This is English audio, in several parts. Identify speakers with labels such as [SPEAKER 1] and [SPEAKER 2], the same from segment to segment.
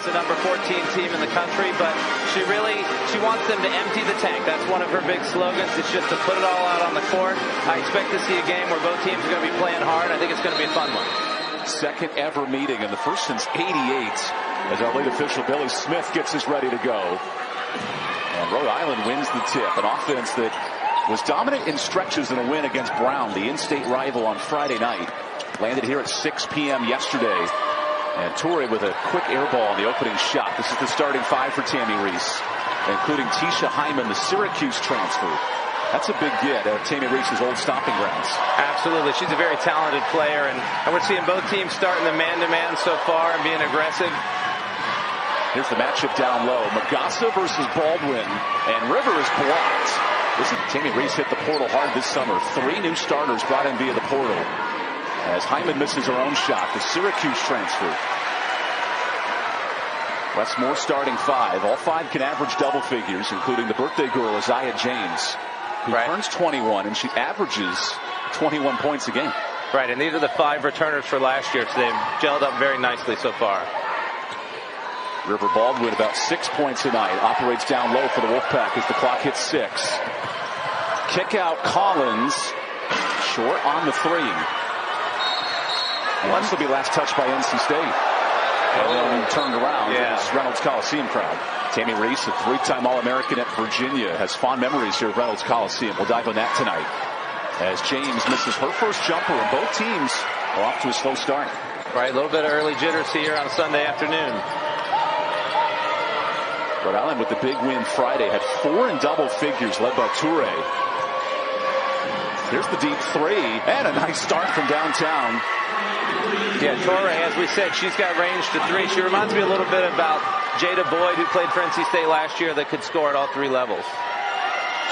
[SPEAKER 1] It's the number 14 team in the country, but she wants them to empty the tank. That's one of her big slogans. It's just to put it all out on the court. I expect to see a game where both teams are going to be playing hard. I think it's going to be a fun one.
[SPEAKER 2] Second ever meeting, and the first since '88, as our lead official Billy Smith gets us ready to go. And Rhode Island wins the tip, an offense that was dominant in stretches in a win against Brown, the in-state rival, on Friday night. Landed here at 6 p.m. yesterday. And Toure with a quick air ball on the opening shot. This is the starting five for Tammy Reese, including Tisha Hyman, the Syracuse transfer. That's a big get at Tammy Reese's old stomping grounds.
[SPEAKER 1] Absolutely. She's a very talented player, and we're seeing both teams starting the man-to-man so far and being aggressive.
[SPEAKER 2] Here's the matchup down low. Magassa versus Baldwin, and Rivers blocked. This is Tammy Reese hit the portal hard this summer. 3 new starters brought in via the portal. As Hyman misses her own shot, the Syracuse transfer. Wes Moore starting 5. All 5 can average double figures, including the birthday girl, Aziaha James, who turns 21, and she averages 21 points a game.
[SPEAKER 1] Right, and these are the 5 returners for last year, so they've gelled up very nicely so far.
[SPEAKER 2] River Baldwin about 6 points a night. Operates down low for the Wolfpack as the clock hits 6. Kick out Collins. Short on the 3. Once will be last touched by NC State. And then turned around. It was Reynolds Coliseum crowd. Tammy Reese, a 3-time All-American at Virginia, has fond memories here at Reynolds Coliseum. We'll dive on that tonight. As James misses her first jumper, and both teams are off to a slow start.
[SPEAKER 1] Right, a little bit of early jitters here on Sunday afternoon.
[SPEAKER 2] Rhode Island with the big win Friday had 4 in double figures, led by Toure. Here's the deep 3, and a nice start from downtown.
[SPEAKER 1] Yeah, Toure, as we said, she's got range to 3. She reminds me a little bit about Jada Boyd, who played for NC State last year, that could score at all 3 levels.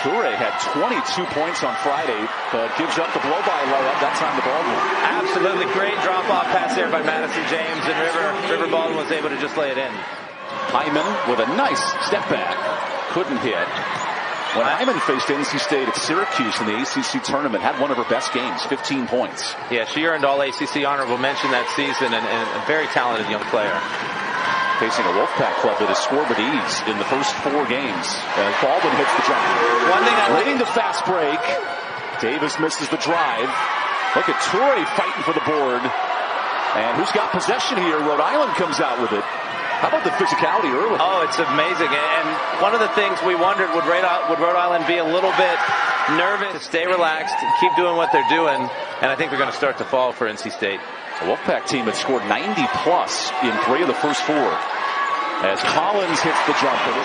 [SPEAKER 2] Toure had 22 points on Friday, but gives up the blow-by layup. That time to Baldwin.
[SPEAKER 1] Absolutely great drop-off pass there by Madison James, and River Baldwin was able to just lay it in.
[SPEAKER 2] Hyman with a nice step back. Couldn't hit. When Hyman faced NC State at Syracuse in the ACC tournament, had one of her best games, 15 points.
[SPEAKER 1] Yeah, she earned all ACC honorable mention that season, and a very talented young player.
[SPEAKER 2] Facing a Wolfpack club that has scored with ease in the first 4 games. As Baldwin hits the jump.
[SPEAKER 1] One thing
[SPEAKER 2] leading the fast break. Davis misses the drive. Look at Toure fighting for the board. And who's got possession here? Rhode Island comes out with it. How about the physicality early?
[SPEAKER 1] Oh, it's amazing. And one of the things we wondered, would Rhode Island be a little bit nervous to stay relaxed and keep doing what they're doing? And I think they're going to start to fall for NC State.
[SPEAKER 2] The Wolfpack team had scored 90-plus in 3 of the first 4. As Collins hits the jumper.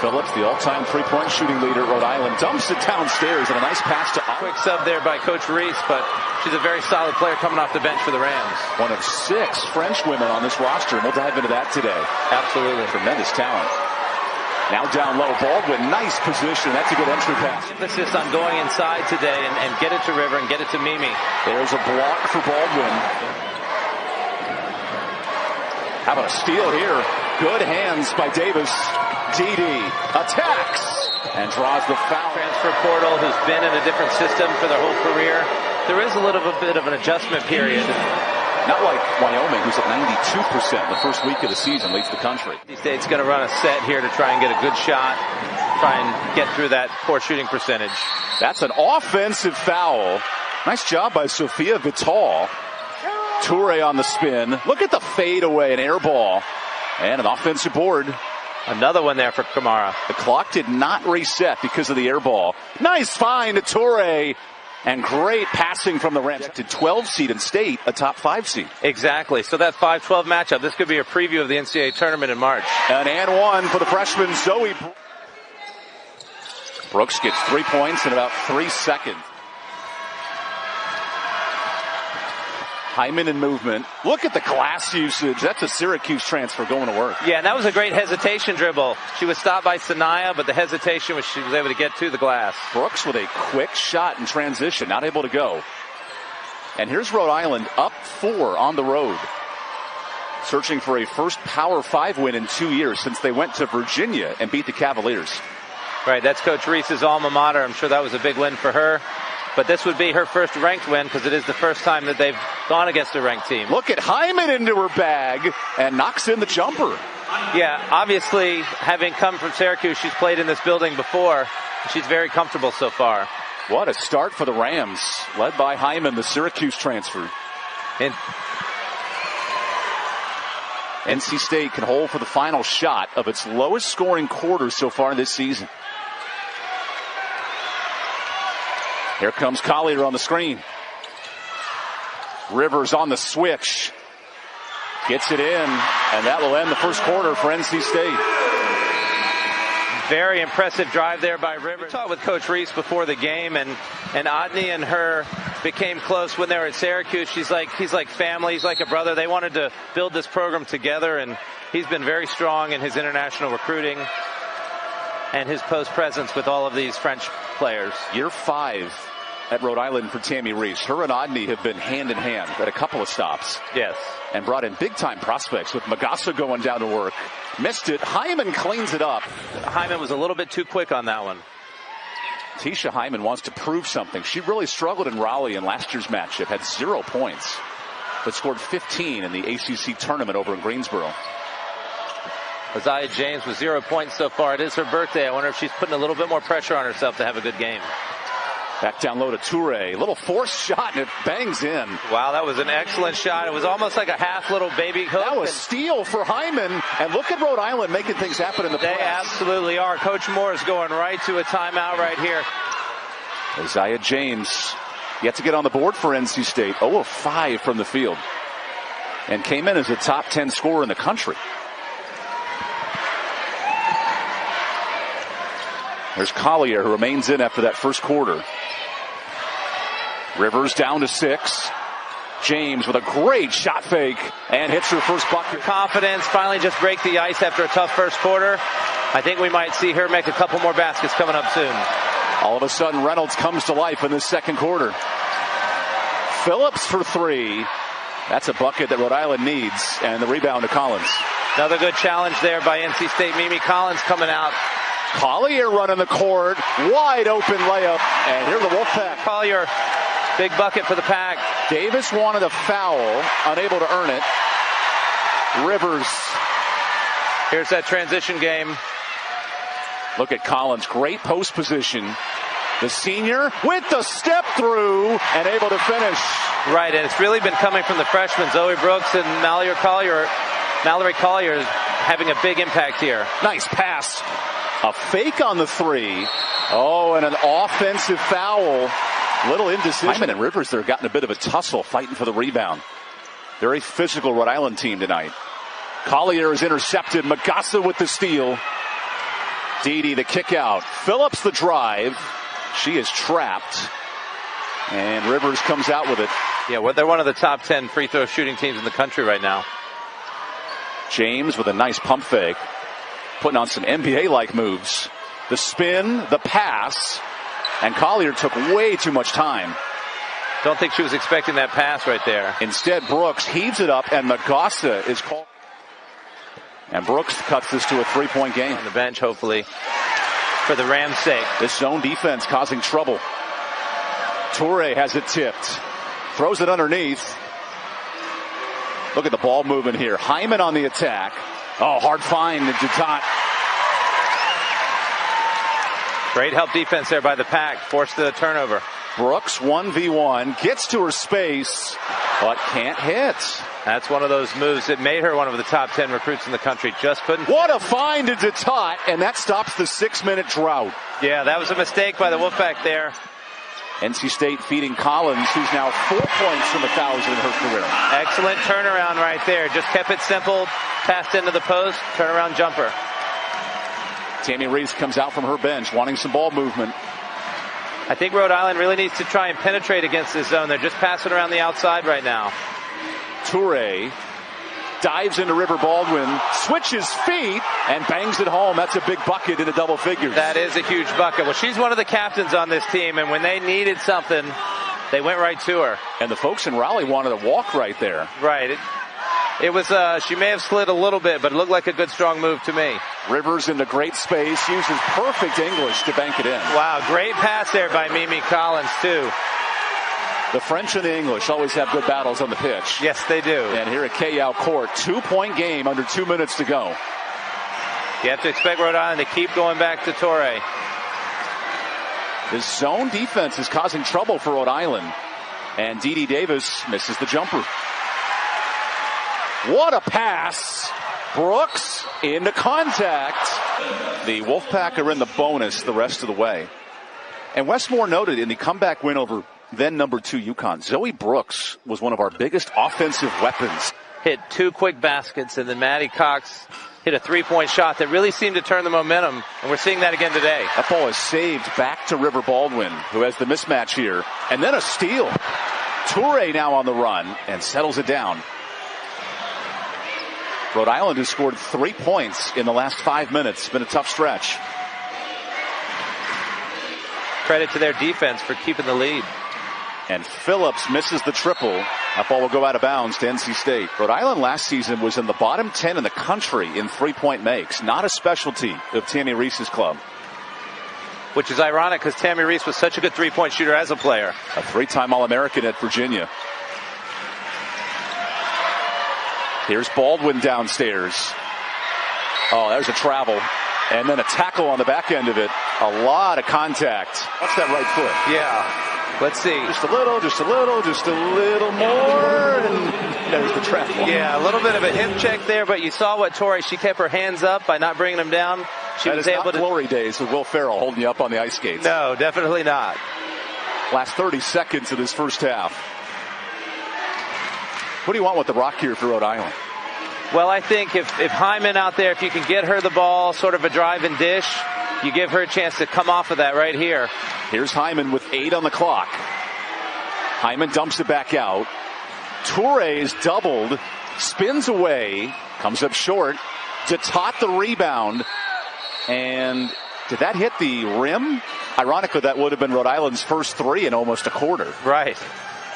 [SPEAKER 2] Phillips, the all-time 3-point shooting leader at Rhode Island, dumps it downstairs, and a nice pass to...
[SPEAKER 1] Quick sub there by Coach Reese, but she's a very solid player coming off the bench for the Rams.
[SPEAKER 2] One of 6 French women on this roster, and we'll dive into that today.
[SPEAKER 1] Absolutely.
[SPEAKER 2] Tremendous talent. Now down low, Baldwin, nice position. That's a good entry pass.
[SPEAKER 1] Emphasis on going inside today and get it to River and get it to Mimi.
[SPEAKER 2] There's a block for Baldwin. How about a steal here? Good hands by Davis. Didi attacks and draws the foul.
[SPEAKER 1] Transfer portal, who's been in a different system for their whole career. There is a little bit of an adjustment period.
[SPEAKER 2] Not like Wyoming, who's at 92% the first week of the season, leads the country.
[SPEAKER 1] NC State's going to run a set here to try and get a good shot, try and get through that poor shooting percentage.
[SPEAKER 2] That's an offensive foul. Nice job by Sophia Vital. Toure on the spin. Look at the fade away, an air ball. And an offensive board.
[SPEAKER 1] Another one there for Kamara.
[SPEAKER 2] The clock did not reset because of the air ball. Nice find to Toure. And great passing from the Rams. To 12 seed in state, a top 5 seed.
[SPEAKER 1] Exactly. So that 5-12 matchup, this could be a preview of the NCAA tournament in March.
[SPEAKER 2] An and 1 for the freshman Zoe Brooks gets 3 points in about 3 seconds. Hyman in movement. Look at the glass usage. That's a Syracuse transfer going to work.
[SPEAKER 1] Yeah, and that was a great hesitation dribble. She was stopped by Saniya, but the hesitation was she was able to get to the glass.
[SPEAKER 2] Brooks with a quick shot in transition, not able to go. And here's Rhode Island up 4 on the road. Searching for a first Power 5 win in 2 years since they went to Virginia and beat the Cavaliers.
[SPEAKER 1] Right, that's Coach Reese's alma mater. I'm sure that was a big win for her. But this would be her first ranked win because it is the first time that they've gone against a ranked team.
[SPEAKER 2] Look at Hyman into her bag and knocks in the jumper.
[SPEAKER 1] Yeah, obviously, having come from Syracuse, she's played in this building before. She's very comfortable so far.
[SPEAKER 2] What a start for the Rams, led by Hyman, the Syracuse transfer.
[SPEAKER 1] And
[SPEAKER 2] NC State can hold for the final shot of its lowest scoring quarter so far this season. Here comes Collier on the screen. Rivers on the switch. Gets it in, and that will end the first quarter for NC State.
[SPEAKER 1] Very impressive drive there by Rivers. We talked with Coach Reese before the game, and Odney and her became close when they were at Syracuse. He's like family. He's like a brother. They wanted to build this program together, and he's been very strong in his international recruiting and his post presence with all of these French players.
[SPEAKER 2] Year 5 at Rhode Island for Tammy Reese. Her and Odney have been hand in hand at a couple of stops.
[SPEAKER 1] Yes.
[SPEAKER 2] And brought in big-time prospects with Magassa going down to work. Missed it. Hyman cleans it up.
[SPEAKER 1] Hyman was a little bit too quick on that one.
[SPEAKER 2] Tisha Hyman wants to prove something. She really struggled in Raleigh in last year's matchup. Had 0 points, but scored 15 in the ACC tournament over in Greensboro.
[SPEAKER 1] Aziaha James with 0 points so far. It is her birthday. I wonder if she's putting a little bit more pressure on herself to have a good game.
[SPEAKER 2] Back down low to Toure. A little forced shot, and it bangs in.
[SPEAKER 1] Wow, that was an excellent shot. It was almost like a half little baby hook.
[SPEAKER 2] That was steal for Hyman. And look at Rhode Island making things happen in the press.
[SPEAKER 1] They absolutely are. Coach Moore is going right to a timeout right here.
[SPEAKER 2] Aziaha James yet to get on the board for NC State. 0 of 5 from the field. And came in as a top 10 scorer in the country. There's Collier, who remains in after that first quarter. Rivers down to 6. James with a great shot fake and hits her first bucket.
[SPEAKER 1] Confidence, finally just break the ice after a tough first quarter. I think we might see her make a couple more baskets coming up soon.
[SPEAKER 2] All of a sudden, Reynolds comes to life in this second quarter. Phillips for 3. That's a bucket that Rhode Island needs, and the rebound to Collins.
[SPEAKER 1] Another good challenge there by NC State. Mimi Collins coming out.
[SPEAKER 2] Collier running the court, wide open layup, and here's the Wolfpack.
[SPEAKER 1] Collier, big bucket for the Pack.
[SPEAKER 2] Davis wanted a foul, unable to earn it. Rivers.
[SPEAKER 1] Here's that transition game.
[SPEAKER 2] Look at Collins, great post position. The senior with the step through and able to finish.
[SPEAKER 1] Right, and it's really been coming from the freshmen, Zoe Brooks and Mallory Collier. Mallory Collier is having a big impact here.
[SPEAKER 2] Nice pass. A fake on the 3. Oh, and an offensive foul. Little indecision. Hyman and Rivers, they're gotten a bit of a tussle fighting for the rebound. Very physical Rhode Island team tonight. Collier is intercepted. Magassa with the steal. Dede the kick out. Phillips the drive. She is trapped. And Rivers comes out with it.
[SPEAKER 1] Yeah, well, they're one of the top 10 free throw shooting teams in the country right now.
[SPEAKER 2] James with a nice pump fake. Putting on some NBA-like moves. The spin, the pass, and Collier took way too much time.
[SPEAKER 1] Don't think she was expecting that pass right there.
[SPEAKER 2] Instead, Brooks heaves it up, and Magassa is called. And Brooks cuts this to a 3-point game.
[SPEAKER 1] On the bench, hopefully, for the Rams' sake.
[SPEAKER 2] This zone defense causing trouble. Toure has it tipped. Throws it underneath. Look at the ball movement here. Hyman on the attack. Oh, hard find to Dutat.
[SPEAKER 1] Great help defense there by the Pack. Forced the turnover.
[SPEAKER 2] Brooks 1v1. Gets to her space, but can't hit.
[SPEAKER 1] That's one of those moves that made her one of the top 10 recruits in the country. Just couldn't.
[SPEAKER 2] What a find to Dutat, and that stops the 6-minute drought.
[SPEAKER 1] Yeah, that was a mistake by the Wolfpack there.
[SPEAKER 2] NC State feeding Collins, who's now 4 points from 1,000 in her career.
[SPEAKER 1] Excellent turnaround right there. Just kept it simple. Passed into the post. Turnaround jumper.
[SPEAKER 2] Tammy Reese comes out from her bench wanting some ball movement.
[SPEAKER 1] I think Rhode Island really needs to try and penetrate against this zone. They're just passing around the outside right now.
[SPEAKER 2] Toure dives into River Baldwin, switches feet, and bangs it home. That's a big bucket into double figures.
[SPEAKER 1] That is a huge bucket. Well, she's one of the captains on this team, and when they needed something, they went right to her.
[SPEAKER 2] And the folks in Raleigh wanted to walk right there.
[SPEAKER 1] Right. It was, she may have slid a little bit, but it looked like a good strong move to me.
[SPEAKER 2] Rivers into great space, uses perfect English to bank it in.
[SPEAKER 1] Wow, great pass there by Mimi Collins, too.
[SPEAKER 2] The French and the English always have good battles on the pitch.
[SPEAKER 1] Yes, they do.
[SPEAKER 2] And here at Kayou Court, 2-point game under 2 minutes to go.
[SPEAKER 1] You have to expect Rhode Island to keep going back to Torrey.
[SPEAKER 2] The zone defense is causing trouble for Rhode Island. And Dee Davis misses the jumper. What a pass. Brooks into contact. The Wolfpack are in the bonus the rest of the way. And Wes Moore noted in the comeback win over then number 2 UConn, Zoe Brooks was one of our biggest offensive weapons.
[SPEAKER 1] Hit 2 quick baskets, and then Maddie Cox hit a 3-point shot that really seemed to turn the momentum, and we're seeing that again today.
[SPEAKER 2] That ball is saved back to River Baldwin, who has the mismatch here. And then a steal. Toure now on the run and settles it down. Rhode Island has scored 3 points in the last 5 minutes. It's been a tough stretch.
[SPEAKER 1] Credit to their defense for keeping the lead.
[SPEAKER 2] And Phillips misses the triple. That ball will go out of bounds to NC State. Rhode Island last season was in the bottom 10 in the country in 3-point makes. Not a specialty of Tammy Reese's club.
[SPEAKER 1] Which is ironic because Tammy Reese was such a good 3-point shooter as a player.
[SPEAKER 2] A 3-time All-American at Virginia. Here's Baldwin downstairs. Oh, there's a travel. And then a tackle on the back end of it. A lot of contact. Watch that right foot.
[SPEAKER 1] Yeah. Let's see.
[SPEAKER 2] Just a little more. And there's the travel.
[SPEAKER 1] Yeah, a little bit of a hip check there, but you saw what Torrey, she kept her hands up by not bringing them down. She was able to.
[SPEAKER 2] Glory days with Will Ferrell holding you up on the ice skates.
[SPEAKER 1] No, definitely not.
[SPEAKER 2] Last 30 seconds of this first half. What do you want with the rock here for Rhode Island?
[SPEAKER 1] Well, I think if Hyman out there, if you can get her the ball, sort of a drive and dish, you give her a chance to come off of that right here.
[SPEAKER 2] Here's Hyman with 8 on the clock. Hyman dumps it back out. Toure is doubled, spins away, comes up short. Detot the rebound. And did that hit the rim? Ironically, that would have been Rhode Island's first 3 in almost a quarter.
[SPEAKER 1] Right.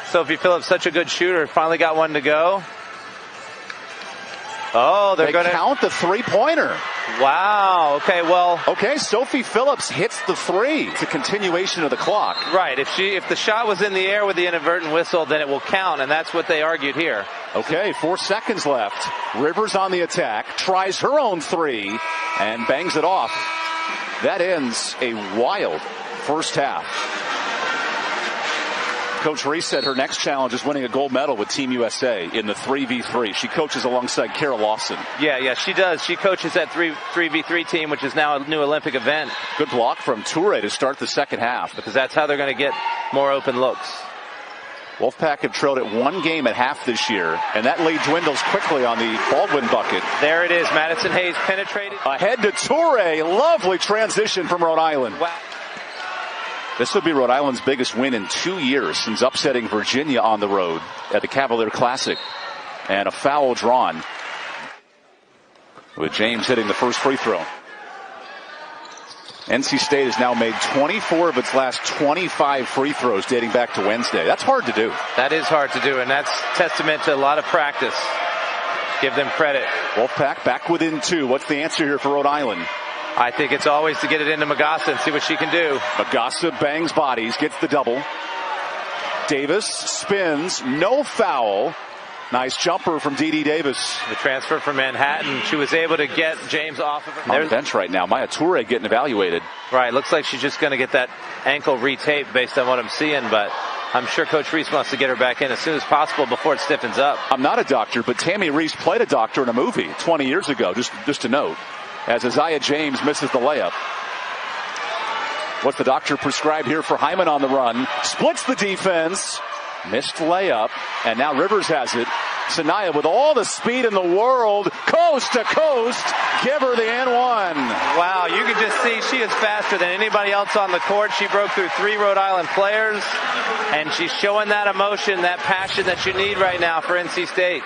[SPEAKER 1] Sophie Phillips, such a good shooter, finally got one to go. Oh, they going to
[SPEAKER 2] count the 3-pointer.
[SPEAKER 1] Wow. Okay, well.
[SPEAKER 2] Okay, Sophie Phillips hits the 3. It's a continuation of the clock.
[SPEAKER 1] Right. If the shot was in the air with the inadvertent whistle, then it will count, and that's what they argued here.
[SPEAKER 2] Okay, 4 seconds left. Rivers on the attack, tries her own 3, and bangs it off. That ends a wild first half. Coach Reese said her next challenge is winning a gold medal with Team USA in the 3v3. She coaches alongside Kara Lawson.
[SPEAKER 1] Yeah, she does. She coaches that 3v3 team, which is now a new Olympic event.
[SPEAKER 2] Good block from Toure to start the second half.
[SPEAKER 1] Because that's how they're going to get more open looks.
[SPEAKER 2] Wolfpack have trailed at 1 game at half this year, and that lead dwindles quickly on the Baldwin bucket.
[SPEAKER 1] There it is. Madison Hayes penetrated.
[SPEAKER 2] Ahead to Toure. Lovely transition from Rhode Island.
[SPEAKER 1] Wow.
[SPEAKER 2] This would be Rhode Island's biggest win in 2 years since upsetting Virginia on the road at the Cavalier Classic. And a foul drawn with James hitting the first free throw. NC State has now made 24 of its last 25 free throws dating back to Wednesday. That's hard to do.
[SPEAKER 1] That is hard to do, and that's testament to a lot of practice. Give them credit.
[SPEAKER 2] Wolfpack back within 2. What's the answer here for Rhode Island?
[SPEAKER 1] I think it's always to get it into Magassa and see what she can do.
[SPEAKER 2] Magassa bangs bodies, gets the double. Davis spins, no foul. Nice jumper from Dee Davis.
[SPEAKER 1] The transfer from Manhattan. She was able to get James off of her.
[SPEAKER 2] On the bench right now. Maya Toure getting evaluated.
[SPEAKER 1] Right, looks like she's just going to get that ankle retaped based on what I'm seeing, but I'm sure Coach Reese wants to get her back in as soon as possible before it stiffens up.
[SPEAKER 2] I'm not a doctor, but Tammy Reese played a doctor in a movie 20 years ago, just to note. As Aziaha James misses the layup. What's the doctor prescribed here for Hyman on the run? Splits the defense. Missed layup. And now Rivers has it. Saniya with all the speed in the world. Coast to coast. Give her the and one.
[SPEAKER 1] Wow, you can just see she is faster than anybody else on the court. She broke through 3 Rhode Island players. And she's showing that emotion, that passion that you need right now for NC State.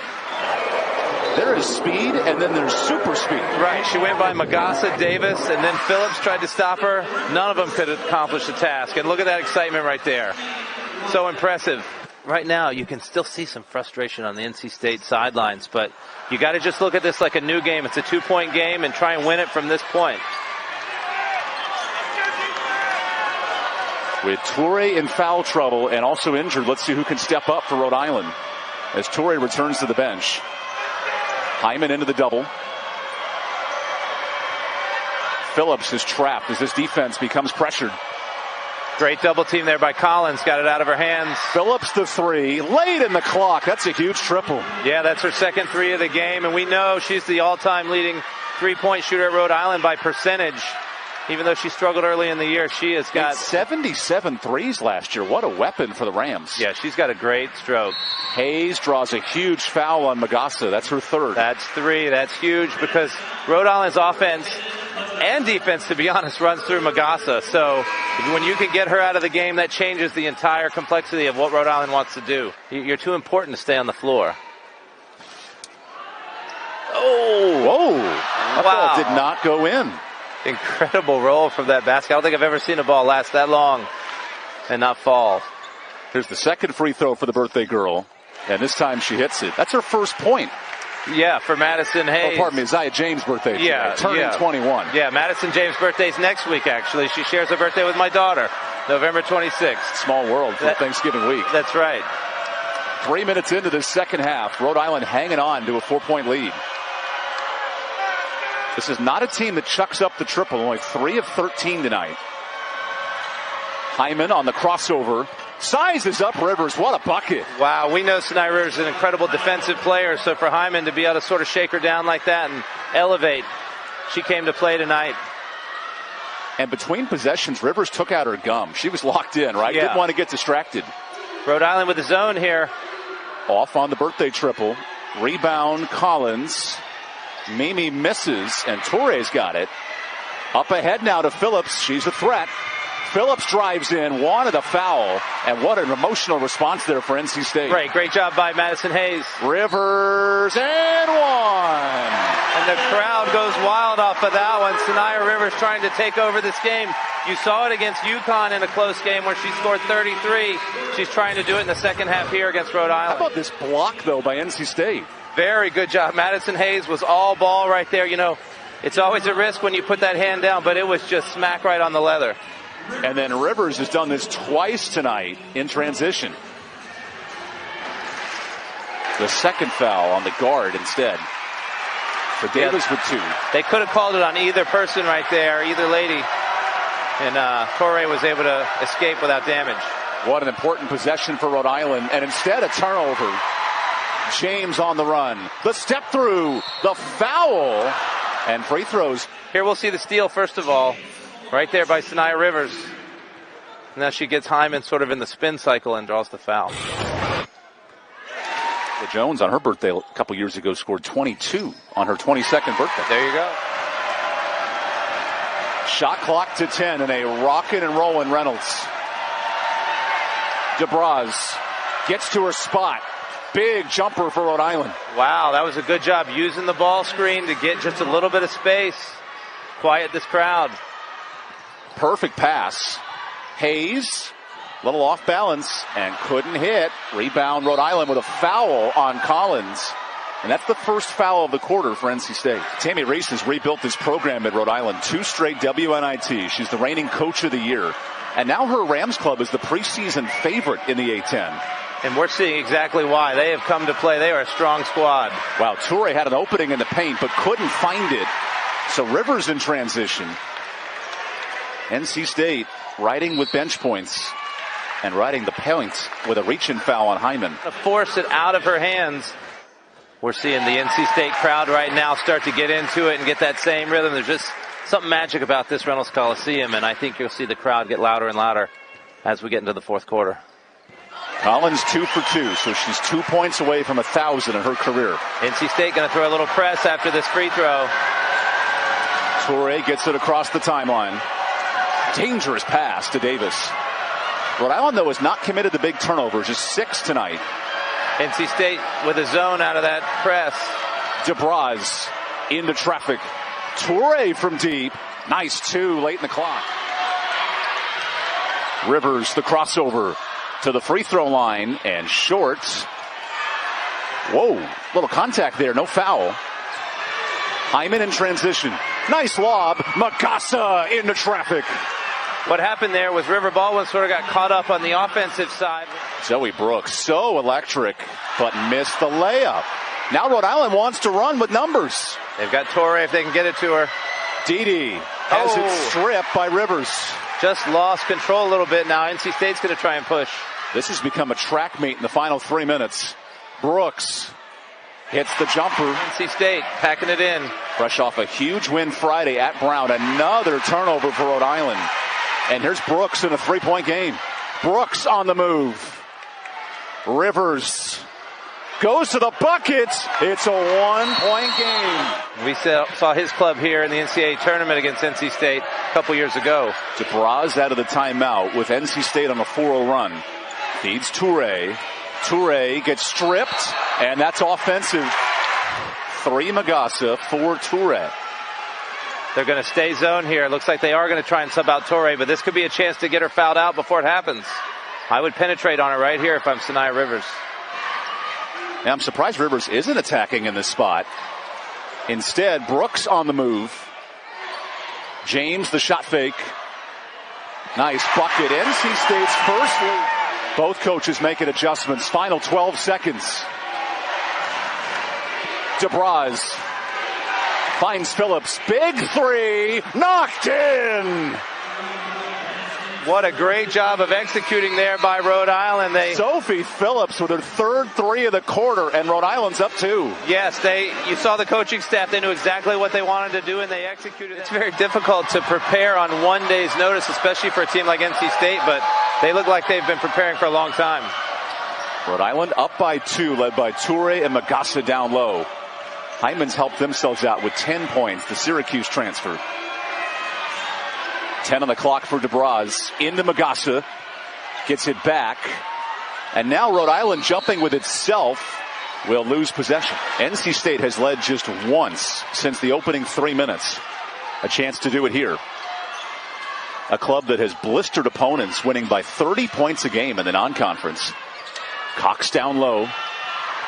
[SPEAKER 2] There is speed, and then there's super speed.
[SPEAKER 1] Right, she went by Magassa, Davis, and then Phillips tried to stop her. None of them could accomplish the task. And look at that excitement right there. So impressive. right now you can still see some frustration on the NC State sidelines, but you got to just look at this like a new game. It's a 2-point game and try and win it from this point.
[SPEAKER 2] With Toure in foul trouble and also injured, let's see who can step up for Rhode Island as Toure returns to the bench. Hyman into the double. Phillips is trapped as this defense becomes pressured.
[SPEAKER 1] Great double team there by Collins. Got it out of her hands.
[SPEAKER 2] Phillips the three. Late in the clock. That's a huge triple.
[SPEAKER 1] Yeah, that's her second three of the game. And we know she's the all-time leading three-point shooter at Rhode Island by percentage. Even though she struggled early in the year, she has got
[SPEAKER 2] 77 threes last year. What a weapon for the Rams.
[SPEAKER 1] Yeah, she's got a great stroke.
[SPEAKER 2] Hayes draws a huge foul on Magassa. That's her third.
[SPEAKER 1] That's three. That's huge because Rhode Island's offense and defense, to be honest, runs through Magassa. So when you can get her out of the game, that changes the entire complexity of what Rhode Island wants to do. You're too important to stay on the floor.
[SPEAKER 2] Oh, that ball did not go in.
[SPEAKER 1] Incredible roll from that basket. I don't think I've ever seen a ball last that long and not fall.
[SPEAKER 2] Here's the second free throw for the birthday girl, and this time she hits it. That's her first point.
[SPEAKER 1] Yeah, for Madison Hayes.
[SPEAKER 2] Oh, pardon me, Aziaha James' birthday.
[SPEAKER 1] Yeah,
[SPEAKER 2] turning 21.
[SPEAKER 1] Yeah, Madison James' birthday's next week, actually. She shares her birthday with my daughter, November 26th.
[SPEAKER 2] Small world for Thanksgiving week.
[SPEAKER 1] That's right.
[SPEAKER 2] 3 minutes into this second half, Rhode Island hanging on to a 4-point lead. This is not a team that chucks up the triple. Only 3 of 13 tonight. Hyman on the crossover. Sizes up Rivers. What a bucket.
[SPEAKER 1] Wow, we know Saniya Rivers is an incredible defensive player, so for Hyman to be able to sort of shake her down like that and elevate, she came to play tonight.
[SPEAKER 2] And between possessions, Rivers took out her gum. She was locked in, right?
[SPEAKER 1] Yeah.
[SPEAKER 2] Didn't want to get distracted.
[SPEAKER 1] Rhode Island with the zone here.
[SPEAKER 2] Off on the birthday triple. Rebound, Collins. Mimi misses, and Toure's got it. Up ahead now to Phillips. She's a threat. Phillips drives in, wanted a foul, and what an emotional response there for NC State.
[SPEAKER 1] Great job by Madison Hayes.
[SPEAKER 2] Rivers and one.
[SPEAKER 1] And the crowd goes wild off of that one. Saniya Rivers trying to take over this game. You saw it against UConn in a close game where she scored 33. She's trying to do it in the second half here against Rhode Island.
[SPEAKER 2] How about this block, though, by NC State?
[SPEAKER 1] Very good job. Madison Hayes was all ball right there. You know, it's always a risk when you put that hand down, but it was just smack right on the leather.
[SPEAKER 2] And then Rivers has done this twice tonight in transition. The second foul on the guard instead. For Davis with 2.
[SPEAKER 1] They could have called it on either person right there, either lady. And Toure was able to escape without damage.
[SPEAKER 2] What an important possession for Rhode Island. And instead a turnover. James on the run. The step through. The foul. And free throws.
[SPEAKER 1] Here we'll see the steal first of all. Right there by Saniya Rivers. Now she gets Hyman sort of in the spin cycle and draws the foul.
[SPEAKER 2] Jones on her birthday a couple years ago scored 22 on her 22nd birthday.
[SPEAKER 1] There you go.
[SPEAKER 2] Shot clock to 10 and a rockin' and rollin' Reynolds. DeBraz gets to her spot. Big jumper for Rhode Island.
[SPEAKER 1] Wow, that was a good job using the ball screen to get just a little bit of space. Quiet this crowd.
[SPEAKER 2] Perfect pass. Hayes, a little off balance and couldn't hit. Rebound Rhode Island with a foul on Collins. And that's the first foul of the quarter for NC State. Tammy Reese has rebuilt this program at Rhode Island. 2 straight WNIT. She's the reigning coach of the year. And now her Rams club is the preseason favorite in the A-10.
[SPEAKER 1] And we're seeing exactly why. They have come to play. They are a strong squad.
[SPEAKER 2] Wow, Toure had an opening in the paint but couldn't find it. So Rivers in transition. NC State riding with bench points and riding the points with a reach-in foul on Hyman.
[SPEAKER 1] To force it out of her hands. We're seeing the NC State crowd right now start to get into it and get that same rhythm. There's just something magic about this Reynolds Coliseum, and I think you'll see the crowd get louder and louder as we get into the fourth quarter.
[SPEAKER 2] Collins 2 for 2, so she's 2 points away from 1,000 in her career.
[SPEAKER 1] NC State going to throw a little press after this free throw.
[SPEAKER 2] Toure gets it across the timeline. Dangerous pass to Davis. Rhode Island, though, has not committed the big turnovers, just 6 tonight.
[SPEAKER 1] NC State with a zone out of that press.
[SPEAKER 2] DeBraz into traffic. Toure from deep. Nice 2 late in the clock. Rivers, the crossover. to the free throw line and short. Whoa, little contact there, no foul. Hyman in transition. Nice lob. Magassa into traffic.
[SPEAKER 1] What happened there was River Baldwin sort of got caught up on the offensive side.
[SPEAKER 2] Zoe Brooks, so electric, but missed the layup. Now Rhode Island wants to run with numbers.
[SPEAKER 1] They've got Torrey if they can get it to her.
[SPEAKER 2] Didi has it stripped by Rivers.
[SPEAKER 1] Just lost control a little bit now. NC State's going to try and push.
[SPEAKER 2] This has become a track meet in the final 3 minutes. Brooks hits the jumper.
[SPEAKER 1] NC State packing it in.
[SPEAKER 2] Fresh off a huge win Friday at Brown. Another turnover for Rhode Island. And here's Brooks in a three-point game. Brooks on the move. Rivers goes to the bucket. It's a one-point game.
[SPEAKER 1] We saw his club here in the NCAA tournament against NC State a couple years ago.
[SPEAKER 2] DeBraz out of the timeout with NC State on a 4-0 run. Feeds Toure. Toure gets stripped, and that's offensive. 3 Magassa, 4 Toure.
[SPEAKER 1] They're going to stay zone here. It looks like they are going to try and sub out Toure, but this could be a chance to get her fouled out before it happens. I would penetrate on it right here if I'm Saniya Rivers.
[SPEAKER 2] Now, I'm surprised Rivers isn't attacking in this spot. Instead, Brooks on the move. James, the shot fake. Nice bucket. NC State's first lead. Both coaches making adjustments. Final 12 seconds. DeBraz finds Phillips. Big three. Knocked in.
[SPEAKER 1] What a great job of executing there by Rhode Island.
[SPEAKER 2] Sophie Phillips with her third three of the quarter, and Rhode Island's up 2.
[SPEAKER 1] Yes, you saw the coaching staff. They knew exactly what they wanted to do, and they executed it. It's very difficult to prepare on one day's notice, especially for a team like NC State, but they look like they've been preparing for a long time.
[SPEAKER 2] Rhode Island up by 2, led by Toure and Magassa down low. Hyman's helped themselves out with 10 points, the Syracuse transfer. 10 on the clock for DeBraz. Into Magassa. Gets it back. And now Rhode Island jumping with itself will lose possession. NC State has led just once since the opening 3 minutes. A chance to do it here. A club that has blistered opponents, winning by 30 points a game in the non-conference. Cox down low.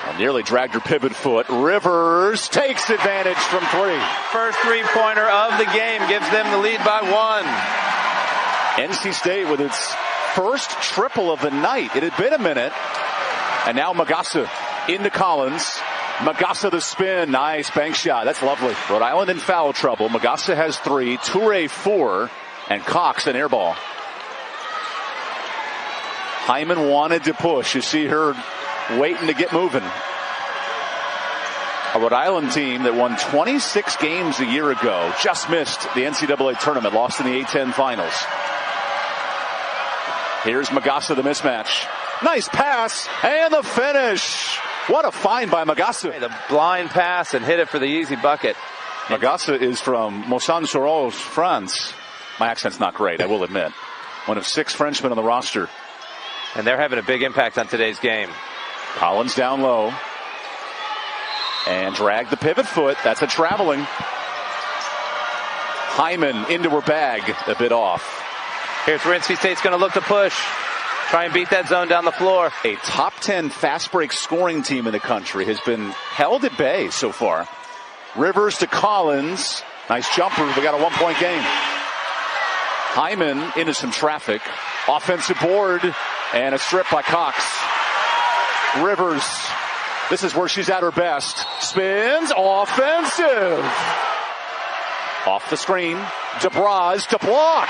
[SPEAKER 2] And nearly dragged her pivot foot. Rivers takes advantage from 3.
[SPEAKER 1] First three-pointer of the game gives them the lead by 1.
[SPEAKER 2] NC State with its first triple of the night. It had been a minute. And now Magassa into Collins. Magassa the spin. Nice bank shot. That's lovely. Rhode Island in foul trouble. Magassa has 3. Toure 4. And Cox an air ball. Hyman wanted to push. You see her waiting to get moving. A Rhode Island team that won 26 games a year ago just missed the NCAA tournament, lost in the A-10 finals. Here's Magassa, the mismatch. Nice pass, and the finish. What a find by Magassa.
[SPEAKER 1] The blind pass and hit it for the easy bucket.
[SPEAKER 2] Magassa is from Moussan-Soros, France. My accent's not great, I will admit. One of 6 Frenchmen on the roster.
[SPEAKER 1] And they're having a big impact on today's game.
[SPEAKER 2] Collins down low. And drag the pivot foot. That's a traveling. Hyman into her bag. A bit off.
[SPEAKER 1] Here's where NC State's going to look to push. Try and beat that zone down the floor.
[SPEAKER 2] A top 10 fast break scoring team in the country has been held at bay so far. Rivers to Collins. Nice jumper. We got a 1-point game. Hyman into some traffic. Offensive board. And a strip by Cox. Rivers. This is where she's at her best. Spins. Offensive. Off the screen. DeBraz to block.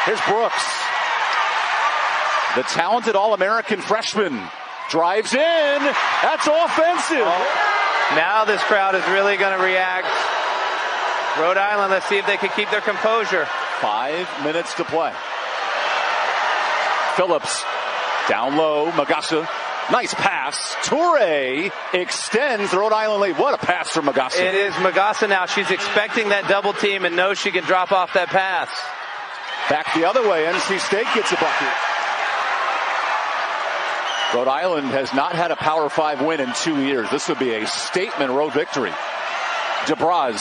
[SPEAKER 2] Here's Brooks. The talented All-American freshman drives in. That's offensive.
[SPEAKER 1] Oh, now this crowd is really going to react. Rhode Island, let's see if they can keep their composure.
[SPEAKER 2] 5 minutes to play. Phillips down low. Magassa. Nice pass. Toure extends the Rhode Island lead. What a pass from Magassa.
[SPEAKER 1] It is Magassa now. She's expecting that double team and knows she can drop off that pass.
[SPEAKER 2] Back the other way. NC State gets a bucket. Rhode Island has not had a Power 5 win in 2 years. This would be a statement road victory. DeBraz.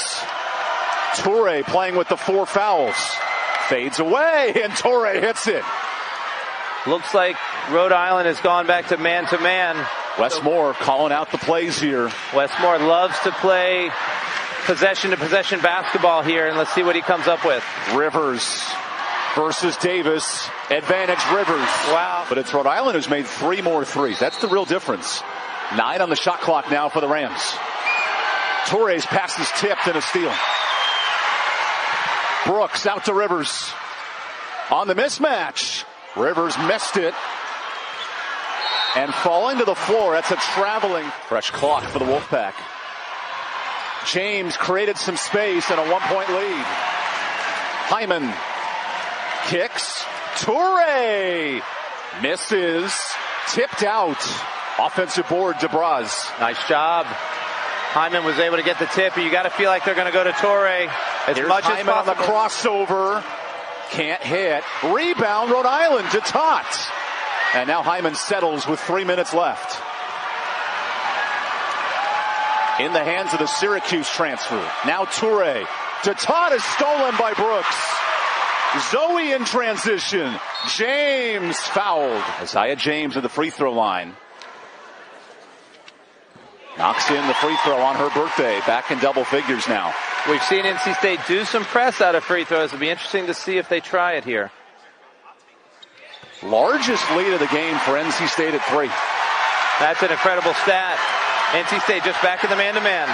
[SPEAKER 2] Toure playing with the 4 fouls. Fades away, and Toure hits it.
[SPEAKER 1] Looks like Rhode Island has gone back to man-to-man.
[SPEAKER 2] Wes Moore calling out the plays here.
[SPEAKER 1] Wes Moore loves to play possession-to-possession basketball here, and let's see what he comes up with.
[SPEAKER 2] Rivers versus Davis. Advantage Rivers.
[SPEAKER 1] Wow.
[SPEAKER 2] But it's Rhode Island who's made 3 more threes. That's the real difference. 9 on the shot clock now for the Rams. Toure's pass is tipped and a steal. Brooks out to Rivers. On the mismatch. Rivers missed it. And falling to the floor. That's a traveling. Fresh clock for the Wolfpack. James created some space and a 1-point lead. Hyman kicks. Toure misses. Tipped out. Offensive board, DeBraz.
[SPEAKER 1] Nice job. Hyman was able to get the tip. You got to feel like they're going to go to Toure as
[SPEAKER 2] Here's
[SPEAKER 1] much
[SPEAKER 2] Hyman
[SPEAKER 1] as possible.
[SPEAKER 2] On the crossover. Can't hit. Rebound, Rhode Island to Tot. And now Hyman settles with 3 minutes left. In the hands of the Syracuse transfer. Now Toure. To Tot is stolen by Brooks. Zoe in transition. James fouled. Aziaha James at the free throw line. Knocks in the free throw on her birthday. Back in double figures now.
[SPEAKER 1] We've seen NC State do some press out of free throws. It'll be interesting to see if they try it here.
[SPEAKER 2] Largest lead of the game for NC State at 3.
[SPEAKER 1] That's an incredible stat. NC State just back in the man-to-man.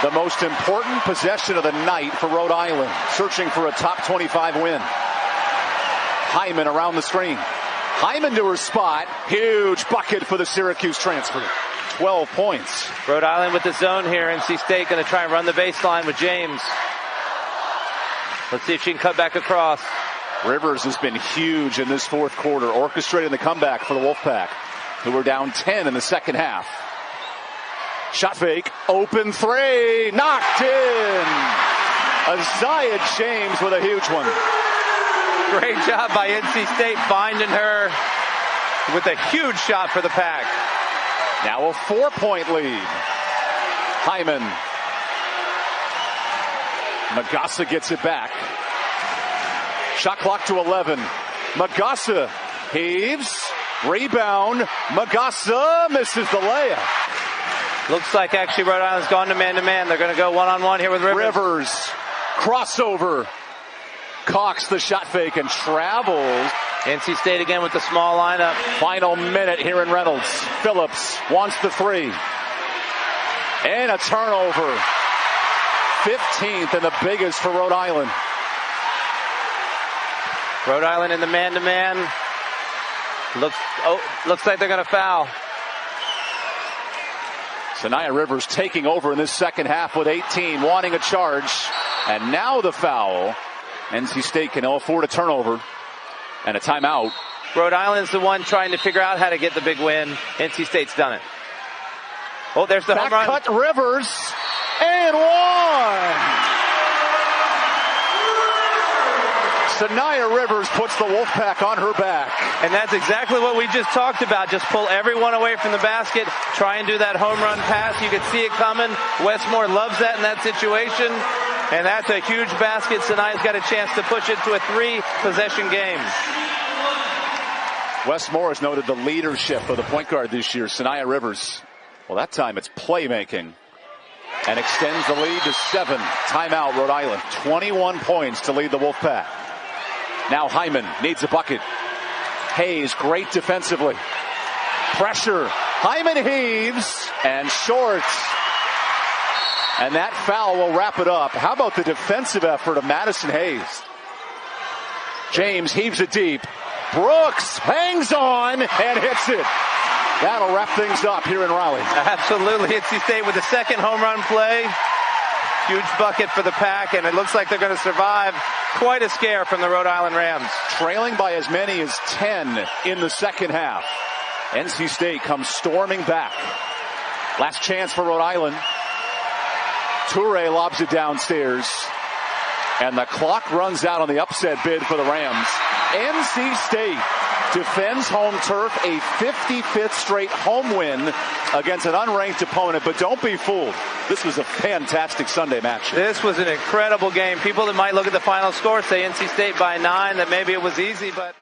[SPEAKER 2] The most important possession of the night for Rhode Island. Searching for a top 25 win. Hyman around the screen. Hyman to her spot. Huge bucket for the Syracuse transfer. 12 points.
[SPEAKER 1] Rhode Island with the zone here. NC State going to try and run the baseline with James. Let's see if she can cut back across.
[SPEAKER 2] Rivers has been huge in this fourth quarter, orchestrating the comeback for the Wolfpack, who were down 10 in the second half. Shot fake, open 3, knocked in. Aziaha James with a huge one.
[SPEAKER 1] Great job by NC State finding her with a huge shot for the Pack.
[SPEAKER 2] Now a 4-point lead. Hyman. Magassa gets it back. Shot clock to 11. Magassa heaves. Rebound. Magassa misses the layup.
[SPEAKER 1] Looks like actually Rhode Island's gone to man-to-man. They're going to go one-on-one here with Rivers.
[SPEAKER 2] Rivers. Crossover. Cox the shot fake and travels.
[SPEAKER 1] NC State again with the small lineup.
[SPEAKER 2] Final minute here in Reynolds. Phillips wants the 3. And a turnover. 15th and the biggest for Rhode Island.
[SPEAKER 1] Rhode Island in the man-to-man. Looks like they're going to foul.
[SPEAKER 2] Saniya Rivers taking over in this second half with 18, wanting a charge. And now the foul. NC State can afford a turnover and a timeout.
[SPEAKER 1] Rhode Island's the one trying to figure out how to get the big win. NC State's done it. Oh, there's the home run.
[SPEAKER 2] Back cut Rivers. And one. Saniya Rivers puts the Wolfpack on her back.
[SPEAKER 1] And that's exactly what we just talked about. Just pull everyone away from the basket. Try and do that home run pass. You could see it coming. Wes Moore loves that in that situation. And that's a huge basket. Saniya's got a chance to push it to a 3-possession game.
[SPEAKER 2] Wes Moore has noted the leadership of the point guard this year, Saniya Rivers. Well, that time it's playmaking. And extends the lead to 7. Timeout, Rhode Island. 21 points to lead the Wolfpack. Now Hyman needs a bucket. Hayes, great defensively. Pressure. Hyman heaves and short. And that foul will wrap it up. How about the defensive effort of Madison Hayes? James heaves it deep. Brooks hangs on and hits it. That'll wrap things up here in Raleigh.
[SPEAKER 1] Absolutely. NC State with the second home run play. Huge bucket for the Pack, and it looks like they're going to survive quite a scare from the Rhode Island Rams.
[SPEAKER 2] Trailing by as many as 10 in the second half. NC State comes storming back. Last chance for Rhode Island. Toure lobs it downstairs. And the clock runs out on the upset bid for the Rams. NC State defends home turf, a 55th straight home win against an unranked opponent. But don't be fooled. This was a fantastic Sunday match.
[SPEAKER 1] This was an incredible game. People that might look at the final score say NC State by 9, that maybe it was easy, but...